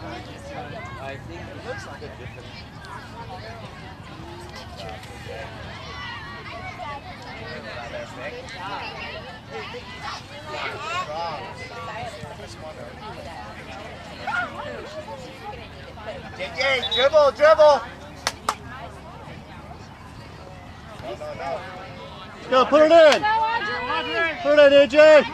I think it looks like a different. JJ, dribble, dribble. No. Go, put it in. Put it in, AJ.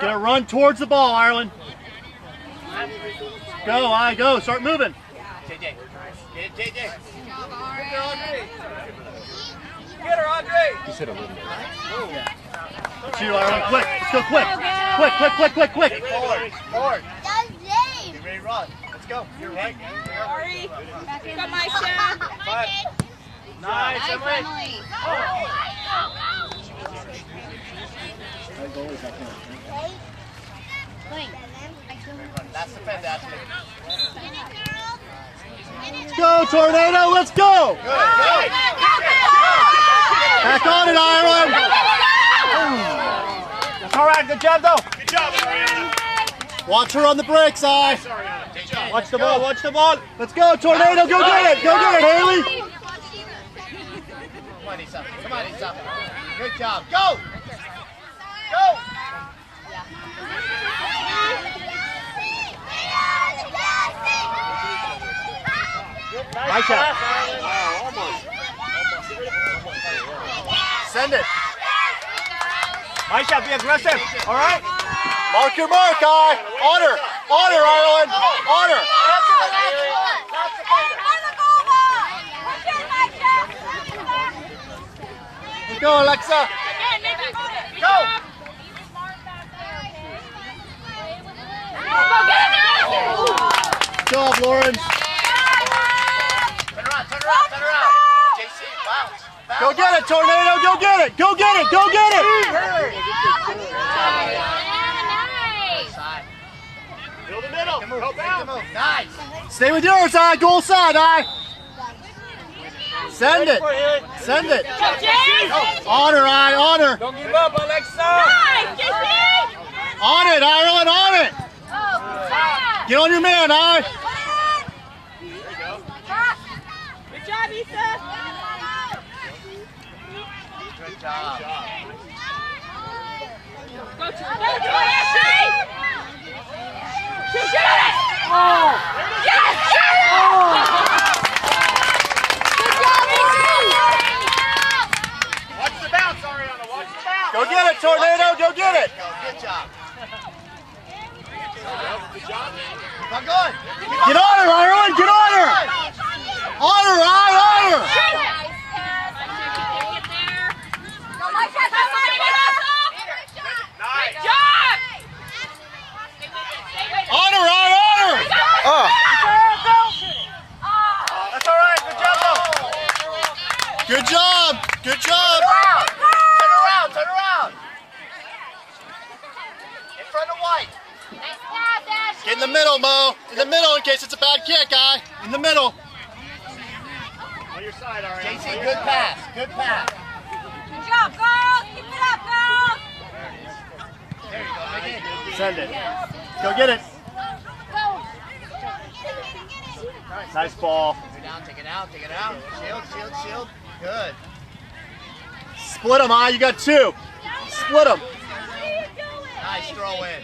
Gonna run towards the ball, Ireland. Go, go. Start moving. JJ. JJ. Get her, Andre. Just hit a little bit. It's you, Ireland. Quick. Let's go quick. Quick. Forward. Get ready to run. Let's go. You're right. Sorry. Come on, Sean. Nice, Emily. That's the defend, Ashley. Let's go, Tornado. Let's go. Good. Back on it, Ireland. That's all right. Good job, though. Good job, Ariana. Watch her on the brakes, I. Good job. Watch the ball. Watch the ball. Let's go, Tornado. Go get it. Go get it, Haley. Come on, Isa. Come on, Isa. Good job. Go. Go. Nice shot. Send it. Nice shot. Be aggressive. All right. Mark your mark, I. Honor, Ireland. Honor. Let's go, Alexa. Go. Good job, Lauren. Turn around. JC, bounce. Go get it, Tornado. Go get it. Go get it. Fill the middle. Help out. Nice. Stay with yours, I. Goal side, I. Send it. Honor, I. Honor. Don't give up, Alexa. On it, Ireland. On it. Get on your man, I. Good job, Issa. Good job. Go to Ashley. Shoot it. Yes. Good job, Watch the bounce, Ariana. Watch the bounce. Go get it, Tornado. Go get it. Good job. Good job. Keep on going. Get on her, Ireland. Get on her. Honor, I. Honor. Nice. Honor, I. Honor. That's all right. Good job, though. Good job. Turn around. In front of White. Get in the middle, Mo. In the middle in case it's a bad kick, I. In the middle. On your side, Ariana. JC, good pass. Good job, girls. Keep it up, girls. There you go, Mickey. Send it. Go get it. Nice ball. Take it out. Shield. Good. Split them, I. You got two. Split them. Nice throw in.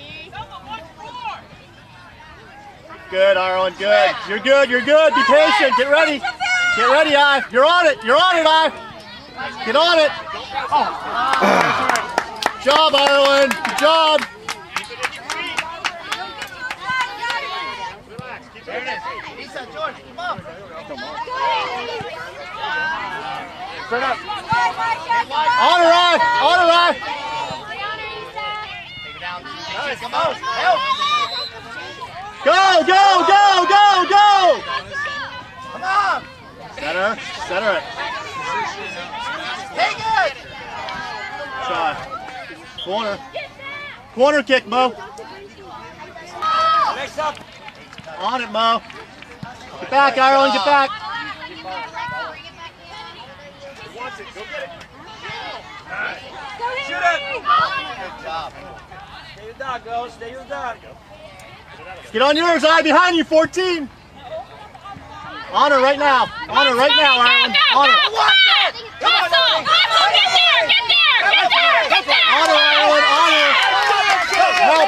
Good, Ireland. Good. You're good. Be patient. Get ready, I. You're on it, I. Get on it. Good job, Ireland. Good job. Relax. Keep There it is. Lisa, George, come on. Straight up. Honor, I. Take it down. Nice. Come on. Help. Go. Come on. Center it. Take it. Shot. Corner kick, Mo. Next up. On it, Mo. Get back, Ireland. Get back. He wants it. Go get it. Shoot it. Good job. Stay with that, girls. Stay with that. Get on yours, Eye. Behind you, 14. On her right now. On her right now, Ireland. On her. Hustle! Hustle! Get there! Get there! Get there! Get there! On her, Ireland. On her.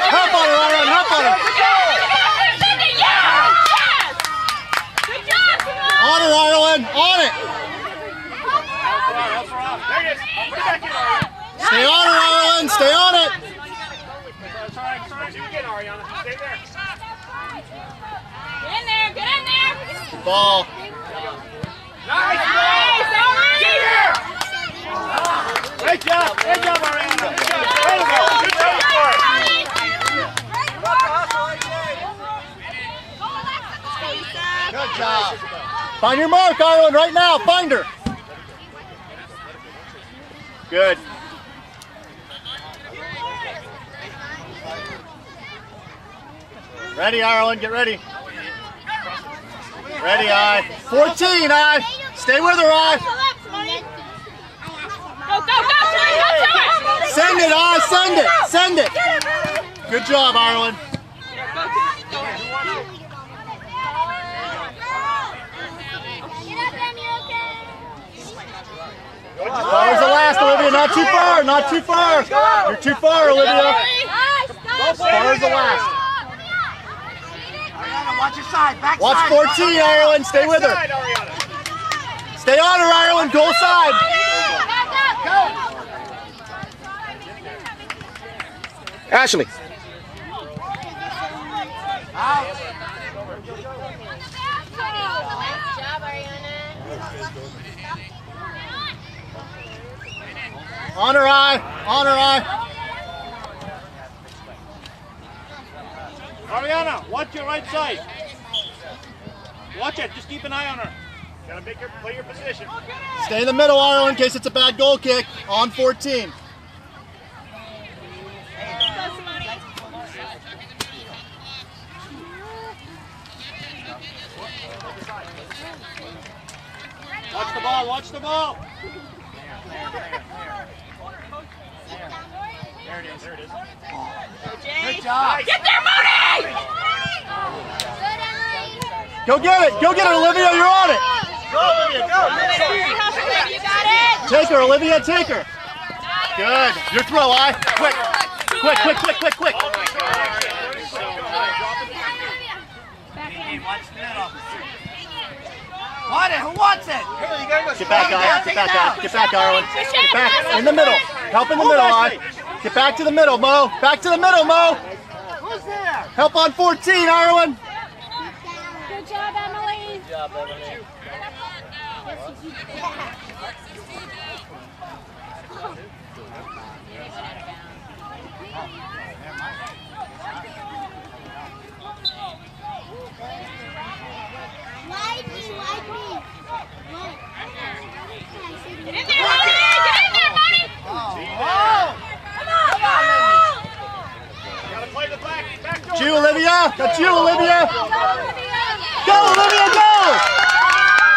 Help on her, Ireland. Help on her. Good job! On her, Ireland. On it. There it is. Put it back in, Ariana. Stay on her, Ireland. Stay on it. That's all right. Do it again, Ariana. Stay there. Get in there! Get in there! Ball. Nice. Great job. Great job, Ariana. Good job. Way to go. Good job for it. Good job. Find your mark, Ireland, right now. Find her. Good. Ready, Ireland. Get ready. Ready, Eye. 14, Eye. Stay with her, Eye. Go, go, go! Send it, Eye. Send it. Send it. Good job, Ireland. Far as the last, Olivia. Not too far. Not too far. You're too far, Olivia. As far as the last. Ariana, watch your side. Back Watch side. 14, Ireland. Stay with her. Side, Ariana. Stay on her, Ireland. Goal side. Ashley. On her, Eye. On her, Eye. Ariana, watch your right side. Watch it. Just keep an eye on her. Gotta make her play your position. Stay in the middle, Ireland, in case it's a bad goal kick. On 14. Watch the ball. Watch the ball. There it is. There it is. Good job. Get there, Moody! Go get it. Go get it, Olivia. You're on it. Go, Olivia. Go. You got it! Take her, Olivia. Take her. Good. Your throw, Eye. Quick. Quick, quick, quick, quick, quick. Watch the middle. Want it? Who wants it? Get back, Eye. Get back, Eye. Get back, Ireland. Get back. In the middle. Help in the middle, Eye. Get back to the middle, Mo. Back to the middle, Mo. Who's there? Help on 14, Ireland. Good job, Emily! Good job, Emily. Get in there, Moody! Get in there, Moody! Gotta play the back door. That's you, Olivia. That's you, Olivia. Go, Olivia! Go, Olivia, go.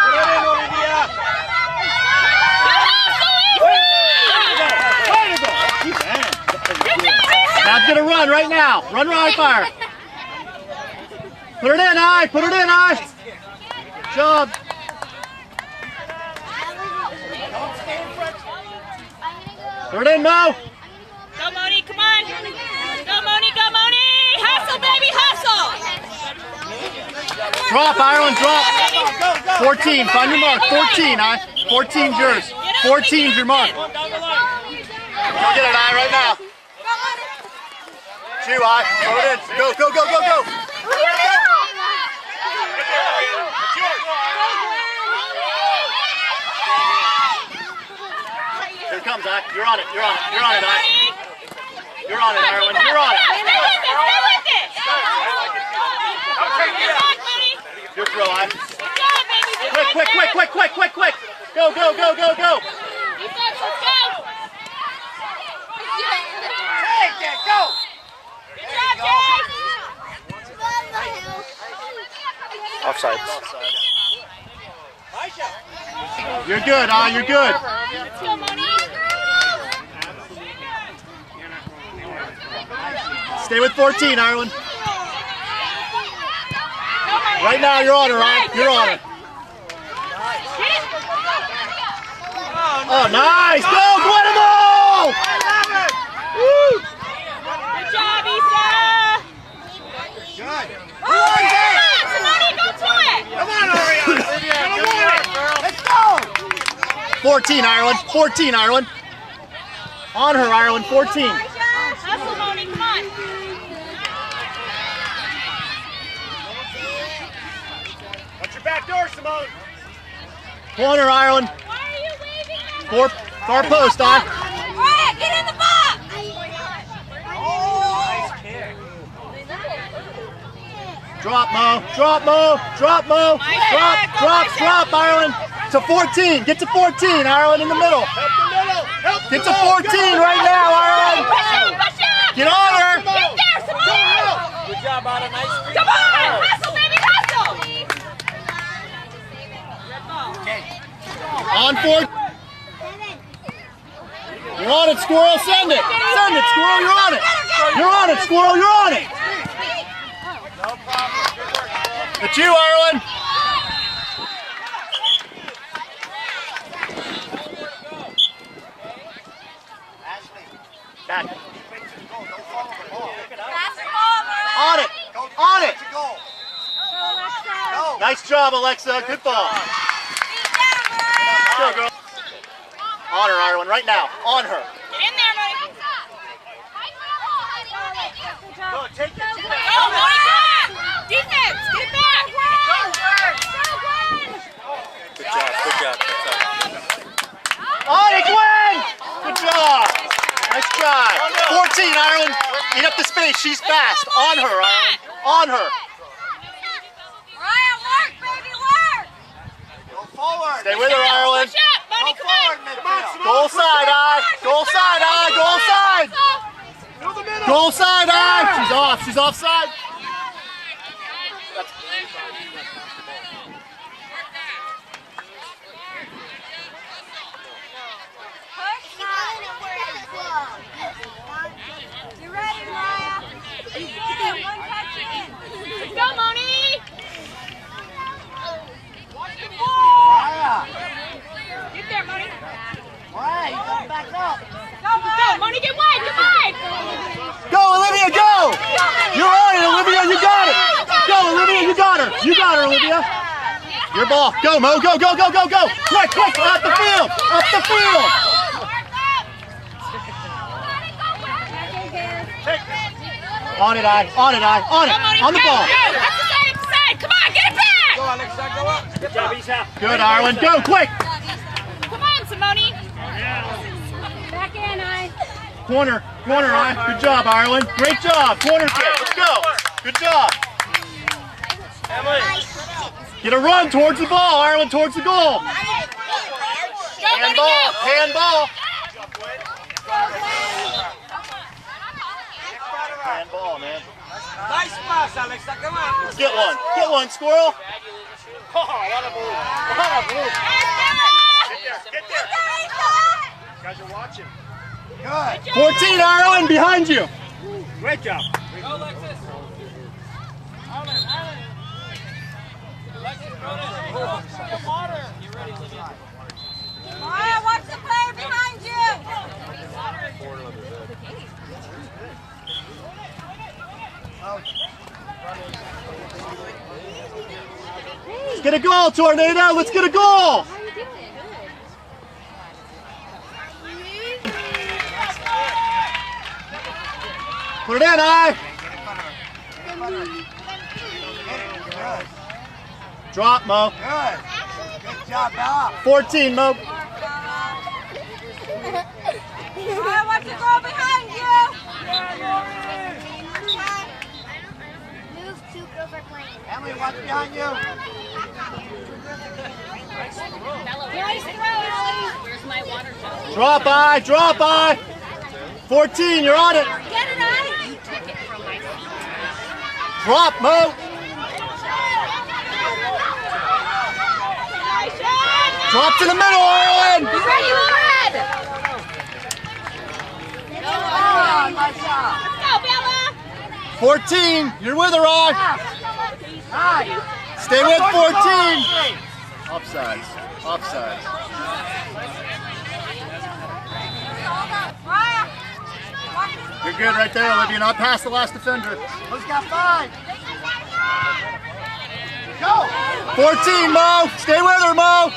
Put it in, Olivia. Now get a run right now. Run right fire. Put it in, Eye. Put it in, Eye. Good job. Put it in, Mo. Go, Moody, come on! Go, Moody, go, Moody! Hustle, baby, hustle! Drop, Ireland, drop. 14, find your mark. 14, Eye. 14's yours. 14's your mark. Go get it, Eye, right now. It's you, Eye. Throw it in. Go, go, go, go, go. Here it comes, Eye. You're on it. You're on it. You're on it, Eye. You're on it, Ireland. You're on it. Stay with it! Your throw, Eye. Good job, baby! Quick, quick, quick, quick, quick, quick, quick. Go, go, go, go, go. Defense, let's go! Take it. Go. Good job, Jay! Offside. You're good, Eye. You're good. Let's go, Moody! Stay with 14, Ireland. Right now, you're on her, Ryan. You're on her. Oh, nice. Go, Guatemala! Woo! Good job, Issa. Good. Oh, Simone, go to it. Come on, Ariana. Let's go. 14, Ireland. 14, Ireland. On her, Ireland. 14. Hustle, Moni, come on. Watch your back door, Simone. Corner, Ireland. Why are you waving? Far post, All right, get in the box. Drop, Mo. Drop, Mo. Drop, Mo. Drop, Ireland. To 14. Get to 14, Ireland, in the middle. Help the middle. Help the Get to middle. 14 right now, Ireland. Push up, push up. Get on her. Get there, Simone. Good job, Otto. Nice screen. Come on, hustle, baby, hustle. On 4. You're on it, Squirrel. Send it. Send it, Squirrel. You're on it. You're on it, Squirrel. You're on it. It's you, Ireland. Back. On it. On it. Nice job, Alexa. Good ball. Go, girl. On her, Ireland, right now. On her. Get in there, Moni. Go, take it. Go, Moni, come on. Defense, get it back. Good job. Good job. On it, Gwen! Good job. Nice try. 14, Ireland. Eat up the space. She's fast. On her, Ireland. On her. Ryan, work, baby, work. Go forward. Stay with her, Ireland. Push up, Moni, Go come on. forward, midfield. Goal side, eye. Goal side, eye. Goal side. Through the middle. Goal side, eye. She's off. She's offside. You ready, Mariah? You good. One touch in. Let's go, Moni. Mariah. Get there, Moni. Mariah, you gotta back up. Go, Moni, get wide, get wide. Go, Olivia, go. You're on it, Olivia. You got it. Go, Olivia. You got her. You got her, Olivia. Your ball. Go, Mo. Go, go, go, go, go. Quick, quick. Up the field. Up the field. On it, eye. On it, eye. On it. Go, Moni, On the go, ball. go. Up the side. Come on, get it back. Go, Alexa. Go up. Good job, Isa. Good, Ireland. Go, quick. Come on, Simone. Back in, I. Corner, eye. Good job, Ireland. Great job. Corner kick. Let's go. Good job. Get a run towards the ball, Ireland, towards the goal. Go, Moni, Handball, go. handball. Handball, man. Nice pass, Alexa. Come on. Get one, Squirrel. Oh, what a move. What a move. Get there. Get there. You guys are watching. Good. 14, Ireland, behind you. Great job. Go, Alexis. Mariah, watch the player behind you. Let's get a goal, Tornado. Let's get a goal. Put it in, eye. Good. Drop, Mo. Good. Good job, Bella. 14, Mo. Mariah, watch the goal behind you. Move, two girls are playing. Emily, watch behind you. Nice throw, Ellie. Where's my water jug? Drop, eye. Drop, eye. 14, you're on it. Get it, Ellie. You took it from my feet. Drop, Mo. Nice shot. Drop to the middle, Ireland. Ready, Red. Oh, nice job. Let's go, Bella. 14, you're with her, Rod. Stay with 14. Offsides. Offsides. You're good right there, Olivia. Not past the last defender. Who's got 5? Go! 14, Mo. Stay with her, Mo.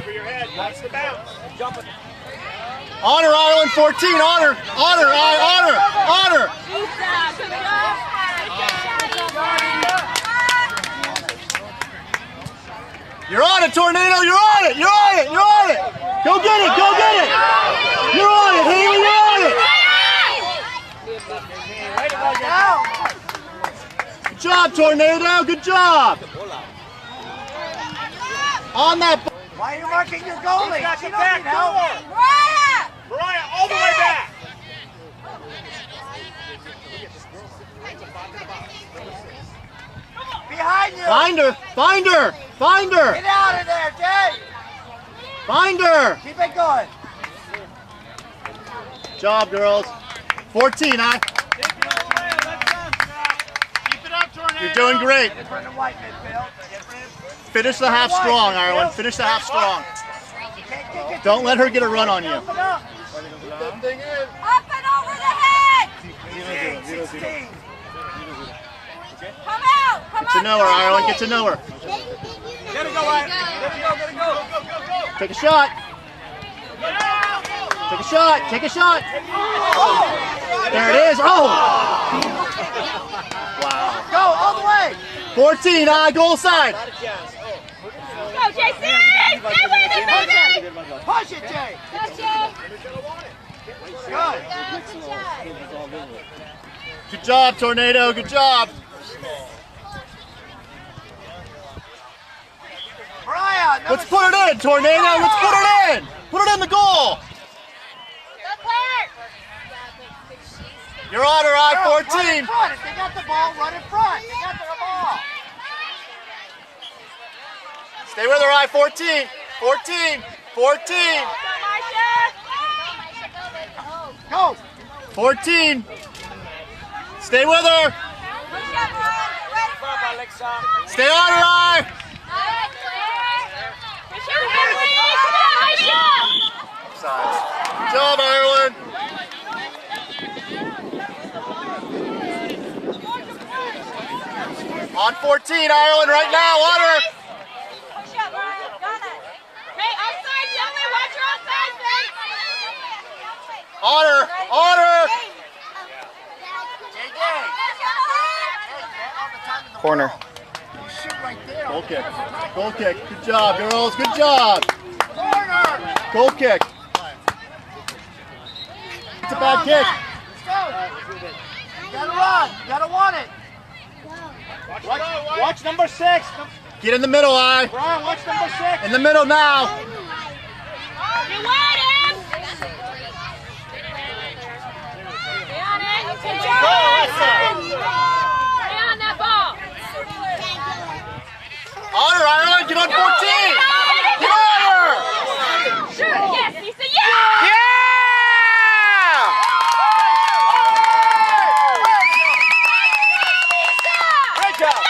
Over your head. Watch the bounce. Jump it. Honor, Ireland. 14. Honor. Honor. Honor. Honor. You're on it, Tornado. You're on it. You're on it. You're on it. Go get it. Go get it. You're on it, Haley. You're on it. Good job, Tornado. Good job. On that. Why are you marking your goalie? Got She the don't back need help. door. Mariah, all the way back. Behind you. Find her. Find her. Find her. Get out of there, Jay. Find her. Keep it going. Job, girls. 14, Keep it up, Tornado. You're doing great. Run the white midfield. Finish the half strong, Ireland. Finish the half strong. Don't let her get a run on you. Open up. Up and over the head! 16. Come out! Come Get to know her, Ireland. Get to know her. Get it go, Ryan. Get it go, get it go. Take a shot. Take a shot. Take a shot. There it is. Oh! Wow. Go all the way. 14, goal side. Go, JC! Stay with it, baby! Push it, Jay. Go, Jay! Good. Good job, Tornado. Good job. Mariah, Let's put it in, Tornado. Let's put it in. Put it in the goal. You're on her, Run in I-14. front. If they got the ball, run in front. They got their ball. Stay with her, I-14. 14. 14. Go. 14. Stay with her. Stay on her, I. Offsides. Good job, Ireland. On 14, Ireland, right now, on her. On her, on her. Corner. Goal kick. Goal kick. Good job, girls. Good job. Goal kick. It's a bad kick. You gotta run. You gotta want it. Watch number 6. Get in the middle, I. Brian, watch number 6. In the middle now. You want him? Stay on it. Good job. Stay on that ball. On her, Ireland. Get on 14. Get on her. Sure. Yes, Lisa. Yeah. Yeah! Great job.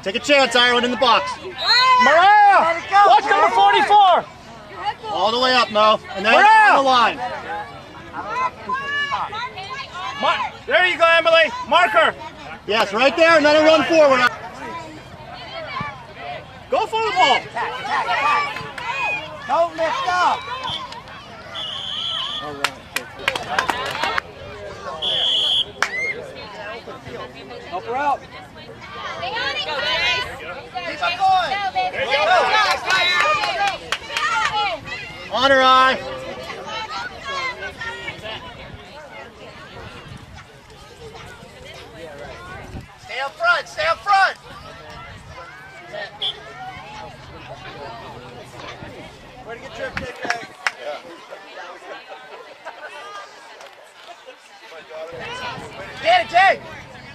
Take a chance, Ireland, in the box. Mariah, Let it go. watch number 44. All the way up, Mo. And then Mariah! on the line. There you go, Emily. Marker. Yes, right there, and let her run forward. Go for the ball. Don't lift up. Help her out. Keep it going. On her, eye. Stay up front. Stay up front. it, Jay!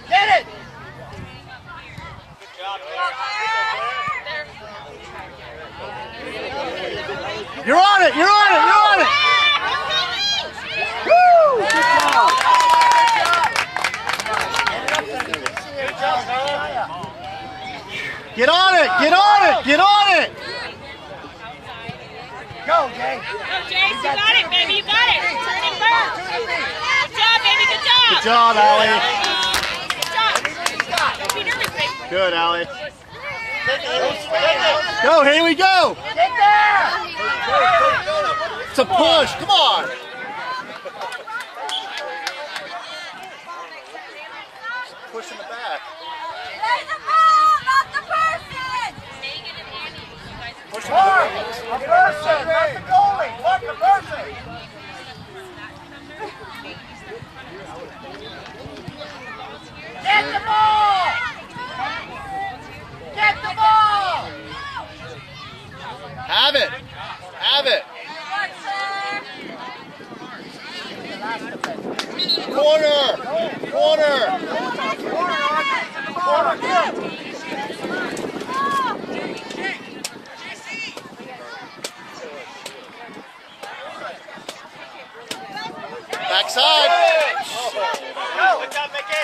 Get it! You're on it! You're on it! You're on it! Woo! Good job, Josiah. Get on it! Get on it! Get on it! Go, Jay. Go, Jace. You got it, baby. You got it. Turn and burn. Good job, baby. Good job. Good job, Allie. Good job. Don't be nervous, baby. Good, Allie. Go, here we go! Get there! It's a push, come on! Push in the back. Play the ball, not the person! Push hard! A person, not the goalie! Look, a person! Get the ball! Get the ball! Have it! Have it! Corner! Corner! Backside! Good job, Mickey.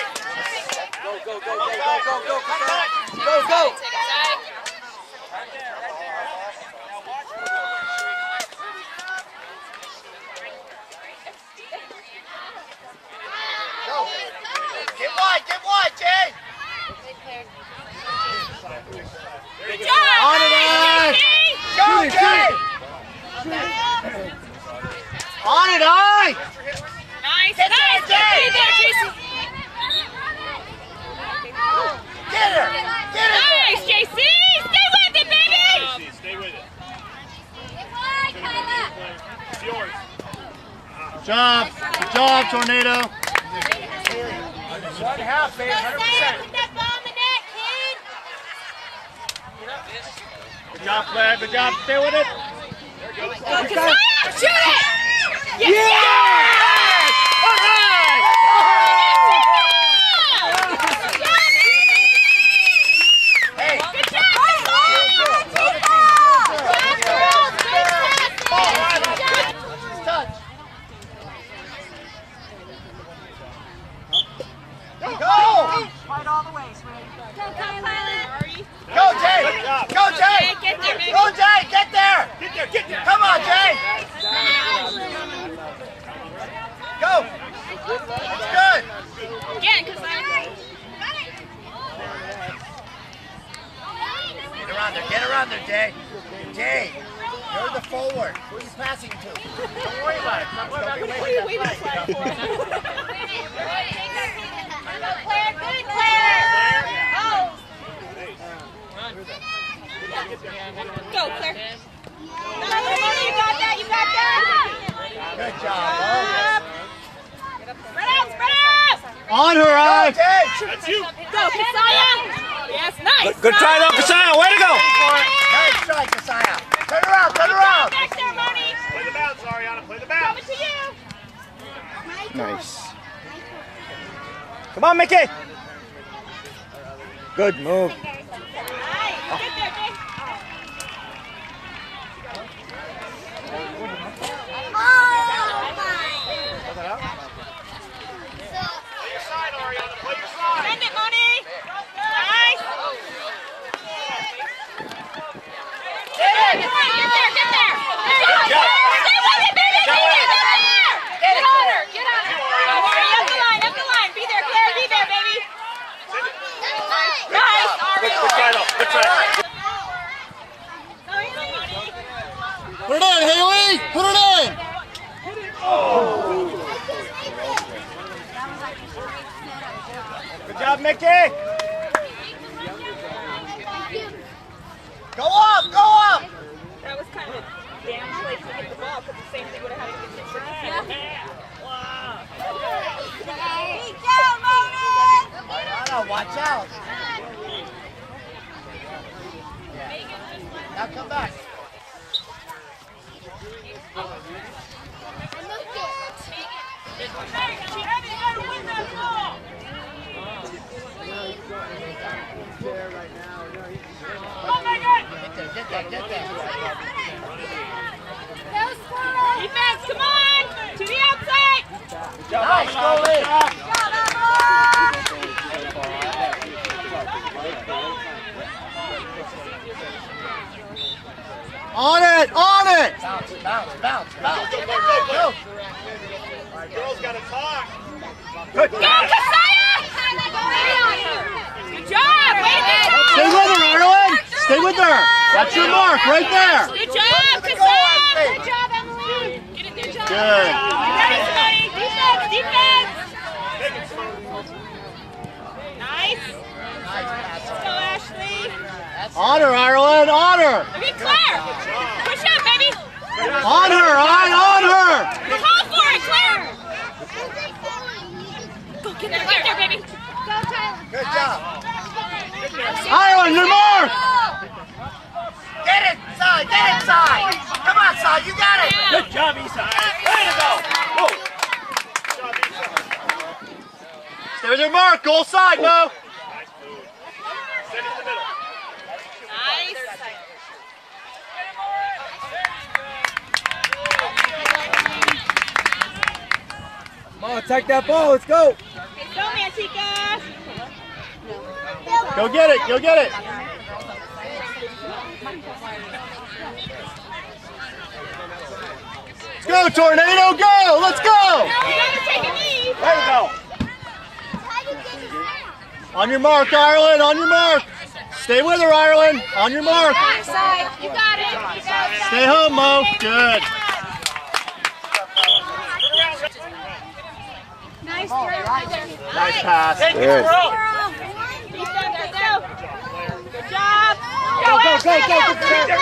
Go. Get wide, Jay! Good job. On it, Allie! Go, Jay! On it, Allie! Nice. Get Nice. there, Be there, Jason. Get her! Get her! Nice, JC. Stay with it, baby. Stay with it. It's It's yours. Good job! Good job, Tornado! 1.5, babe, 100%. Put that ball in the net, kid! Good job, Claire. Good job. Stay with it. Go, Keziah. Shoot it. Yes. All right! Hey! Good job. Touch! Go, Jay! Go, Jay! Get there, baby. Go, Jay! Get there! Get there. Come on, Jay! Go! It's good! Again, Keziah. Get around there, Jay! Jay! You're the forward. Who are you passing to? Don't worry about it. Don't worry about it. What are you waving the flag for? Claire, good, Claire! Oh! Go, Claire. No, you got that. You got that. Good job, Spread out. Spread out. On her, Go, Allie! Jay! That's you. Go, Keziah. Yes, nice. Good try though, Keziah. Way to go. Nice strike, Josiah. Turn around, turn around. Back there, Moni. Play the bounce, Ariana. Play the Coming bounce. to you. Nice. Come on, Mickey. Good move. Nice. Get there, Jay. Play your side, Ariana. Play your side. Send it, Moni. Nice. Get there. Get there. Good job. Stay with it, baby. Stay with it. Get on her. Get on her. Up the line. Up the line. Be there, Claire. Be there, baby. Nice. Good try though. Good try. Put it in, Haley! Put it in! Good job, Mickey. Go up, go up. That was kind of a damn place to get the ball because the same thing would have had to get this for Keep down, Moni! Ariana, watch out. Now come back. Hey, you gotta win that ball. Get there. Defense, come on! To the outside! Nice, go in. On it! On it! Bounce, bounce, bounce, bounce. Go. Go. All right, girls got to talk. Good. Go, Kasaya! Good job! Way to go! Stay with her, Ireland! Stay with her! That's your mark right there! Good job, Kasaya! Good job, Emily! Get it there, John! Good. Ready, somebody! Defense! Defense! Nice! Let's go, Ashley! On her, Ireland! On her! Look at Claire! Push up, baby! On her! On her! Call for it, Claire! Go, get there, baby! Go, Tyler! Good job. Ireland, your mark! Get inside, get inside. Come on, son, you got it. Good job, Esai. Way to go. Whoa. Stay with your mark! Goal side, Mo! Send it in the middle. Nice! Come on, take that ball. Let's go. Go, Mantika! Go get it! Go get it! Let's go, Tornado! Go! Let's go! You gotta take a knee! Way to go. On your mark, Ireland! On your mark! Stay with her, Ireland! On your mark! Backside! You got it! You got it! Stay home, Mo! Good! Nice throw right there. Nice pass. Take it, Good. bro. Defense, let's go! Good job! Go, go, go, go.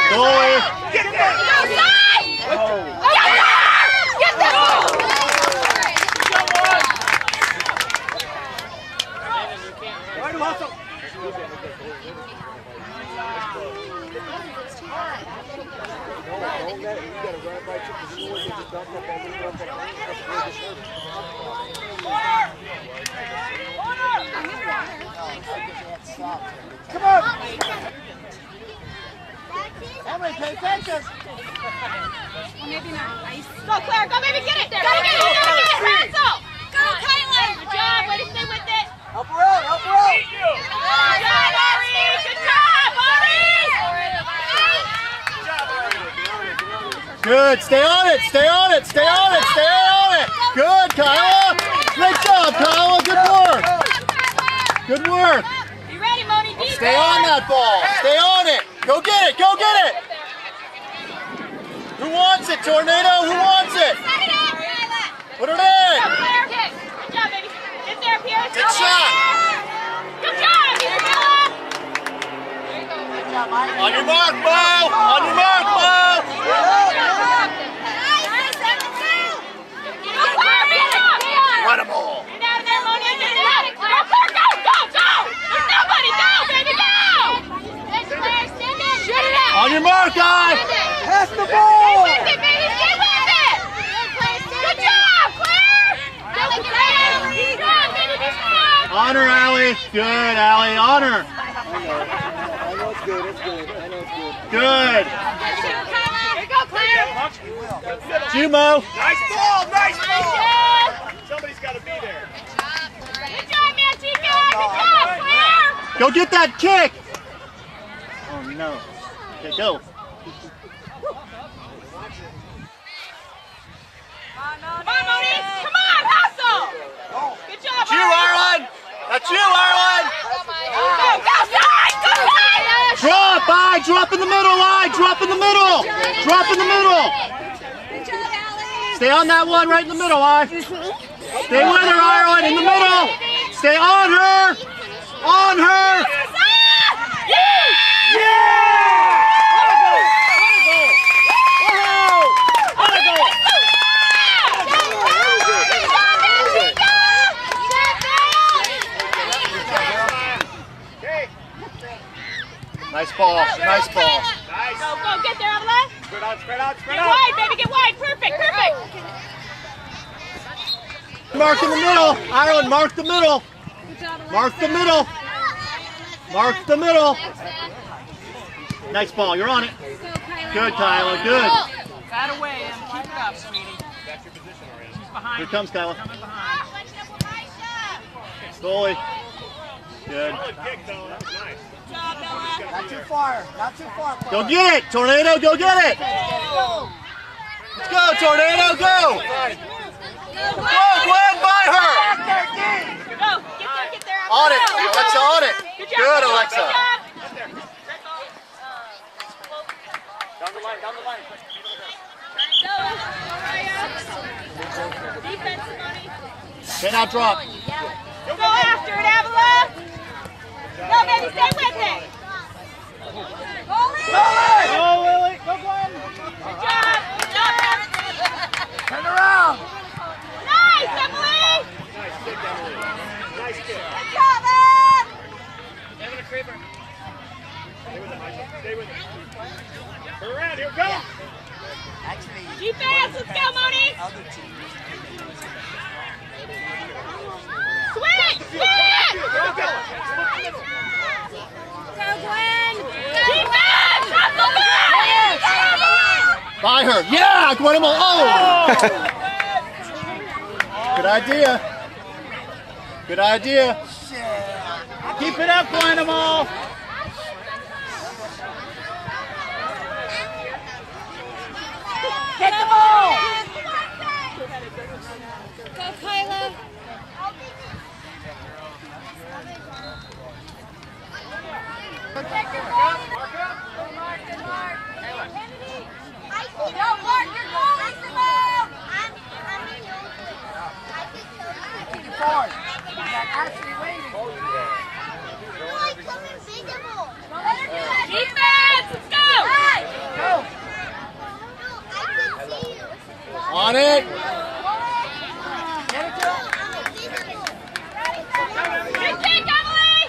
Goalie! Get there. Go, side! Oh. Get there! Way to hustle. Come on. Emily, pay attention. Maybe not. Nice. Go, Claire. Go, baby. Get it. Go, get it. Go, get it. Hansel. Go, Caitlin. Good job. Way to stay with it. Help her out. Help her out. Good job, Ari. Good job, Ari. Good! Stay on it! Stay on it! Stay on it! Stay on it! Good, Kyla! Great job, Kyla! Good work! Good work! You ready, Moni? Defense. Stay on that ball! Stay on it! Go get it! Go get it! Who wants it, Tornado? Who wants it? Put it in! Go, Claire. Good job, baby. Get there, Pierce. Good shot! Good job, Isabella. On your mark, Mo! On your mark, Mo! Let them all! Get out of there, Moni. Get it out. Go, Claire. Go, go, go. There's nobody. Go, baby, go. Shoot it out. On your mark, guy! Pass the Stay ball. with it, baby. Stay with it. Good job, Claire. Go, Claire. Be strong, baby. Be strong. On her, Allie! Good, Allie! On her! I know it's good. It's good. I know it's good. Good! Here you go, Claire. Jumo! Nice ball. Nice Nice ball. job. Somebody's got to be there. Good job, Mantika. Good job, Claire. Go get that kick! Oh no. Okay, go. Come on, Moni. Come on, hustle. Good job, That's you, Ireland! That's you, Ireland! Go, go, side. Go, side. Drop, I drop in the middle, I drop in the middle! Drop in the middle! Stay on that one right in the middle, I. Stay with her, Ireland, in the middle! Stay on her! On her! Nice ball, nice ball. Nice. Go, go, get there, Evelyn. Spread out, spread out, spread Get out. wide, baby, get wide. Perfect, perfect. Mark in the middle, Ireland, mark the middle. Mark the middle. Mark the middle. Nice ball. You're on it. Good, Kyla. Good. That away, Em. Keep it up, sweetie. She's behind. Here comes Kyla. Coming behind. Goalie. Good. Not too far. Not too far. Go get it, Tornado. Go get it. Let's go, Tornado. Go. Go, Glenn. By her. Go. Get there. On it. Alexa, on it. Good, Alexa. Down the line, down the line. Defense, money. Okay, now drop. Go after it, Avila. Go, baby, stay with it. Go, Lily. Go, Glenn. Good job. Good job. Turn around. Nice, Emily. Nice kick, Emily. Nice kick. Good job, Em. Having a creeper. Stay with it, Michael. Stay with it. Turn around, here we go. Actually, Defense, let's go, Moni. other team. Switch, switch. Go, Gwen. Defense, up the line. By her. Yeah, Guatemala. Oh! Good idea. Good idea. Keep it up, Guatemala. Get the ball. Go, Kyla. Forward. Actually waiting. Defense, let's go. Go. On it. Get it to him. Good kick, Emily.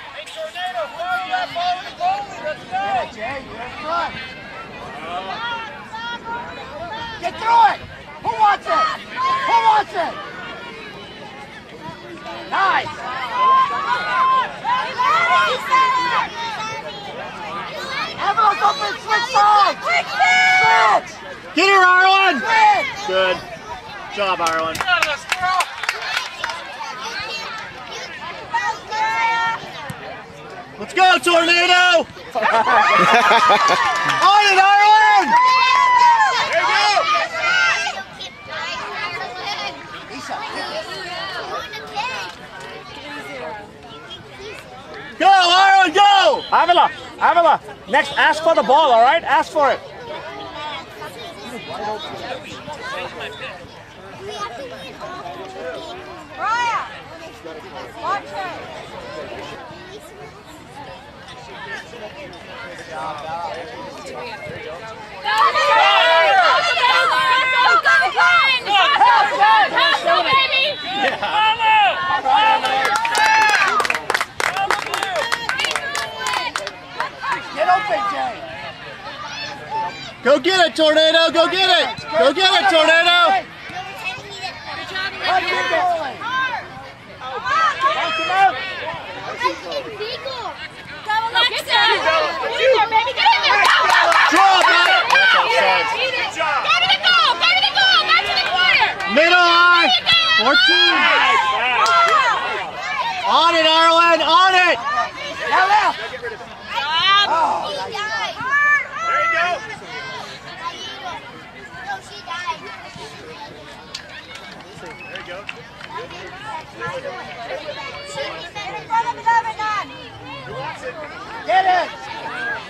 Get it, Jay. You're in front. Get through it. Who wants it? Who wants it? Nice. Everyone's open. Switch sides. Switch. Get her, Ireland. Switch. Good job, Ireland. Let's go, Tornado. On it, Ireland. There you go. Go, Ireland, go. Avila, next, ask for the ball, all right? Ask for it. Watch her. Get open, Jay. Go get it, Tornado. Go get it. Go get it, Tornado. Let's keep going. Draw, man. That's offside. Go to the goal! Go to the goal! Not to the corner! Middle eye. 14. On it, Ireland. On it. Now left. Job! Oh, There you go. There you go. get it.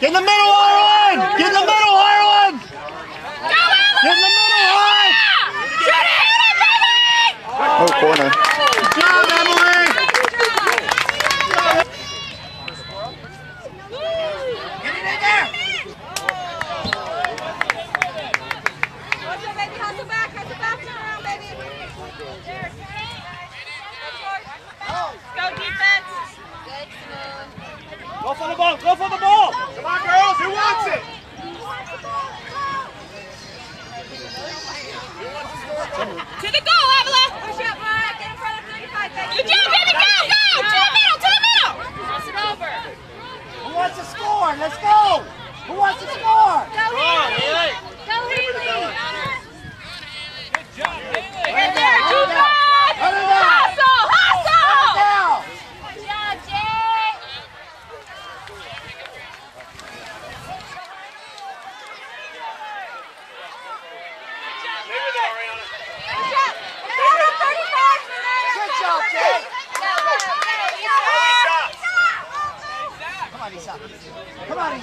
Get in the middle, Ireland. Get in the middle, Ireland. Get in the middle, Ireland. Shoot it! Hit it, baby! Oh, corner. Good job, Emily. Get it in there. Hustle, baby, hustle back, turn around, baby. There. Go defense! Go for the ball, go for the ball. Come on, girls, who wants it? To the goal, Avila! Push up, Mike. Get in front of 35, baby. Good job, baby! Go! Go! To the middle! To the middle! Cross it over! Who wants to score? Let's go. Who wants to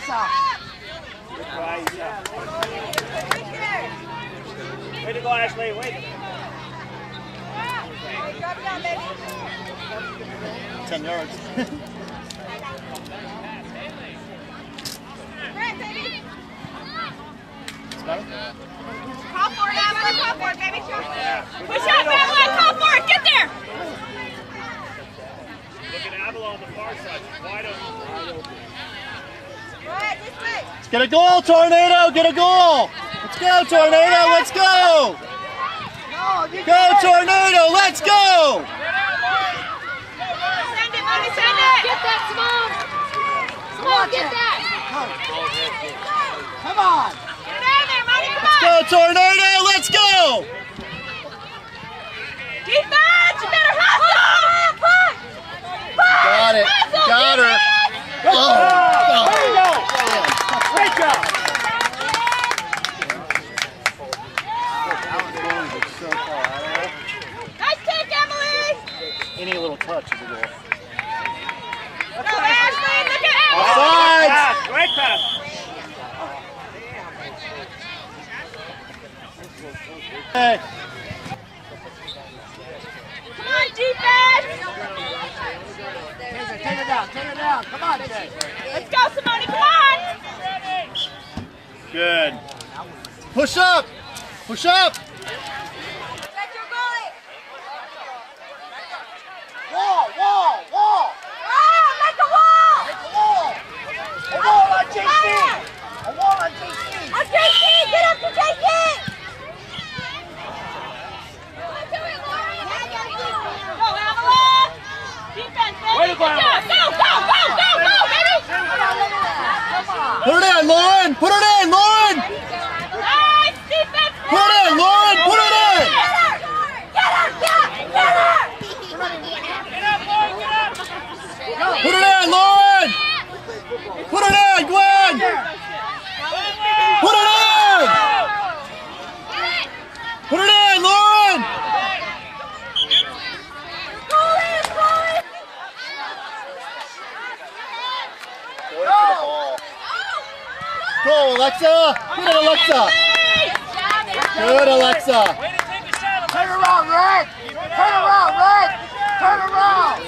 Rosa. Way to go, Ashley. Wait. Drop down, baby. 10 yards. Brent, baby. Call for it, Adeline. Call for it, baby. Push up, Adeline. Call for it. Get there. Look at Avalon on the far side. Wide open. Go ahead, this way. Let's get a goal, Tornado. Get a goal. Let's go, Tornado. Let's go. Go, Tornado. Let's go. Send it, Money. Send it. Get that, Simone. Simone, get that. Come on. Get it out of there, Money. Come Let's on. go, Tornado. Let's go. Defense, you better hustle. Got it. Hustle, Got her. defense. Oh. There you go. Great job. Nice kick, Emily. Any little touch is a goal. Go, Ashley. Look at Emily. Offside. Pass. Great pass. Hey. Come on, defense. Take her down. Take her down. Come on, Jay. Let's go, Simone. Come on. Good. Push up. Push up. Check your goalie. Wall. Oh, make a wall. Make a wall. A wall on JC. A wall on JC. On JC, get up to JC. Go, Avalon. Defense, baby. Way to go, Good job. Go, baby. Put it in, Lauren. Put it in, Lauren. Nice defense. Put it in, Lauren. Put it in. Get her. Put it in, Lauren. Put it in, Gwen. Put it in. Put it in, Lauren. Go, Alexa. Get it, Alexa. Good, Alexa. Turn around, Red. Turn around, Red. Turn around.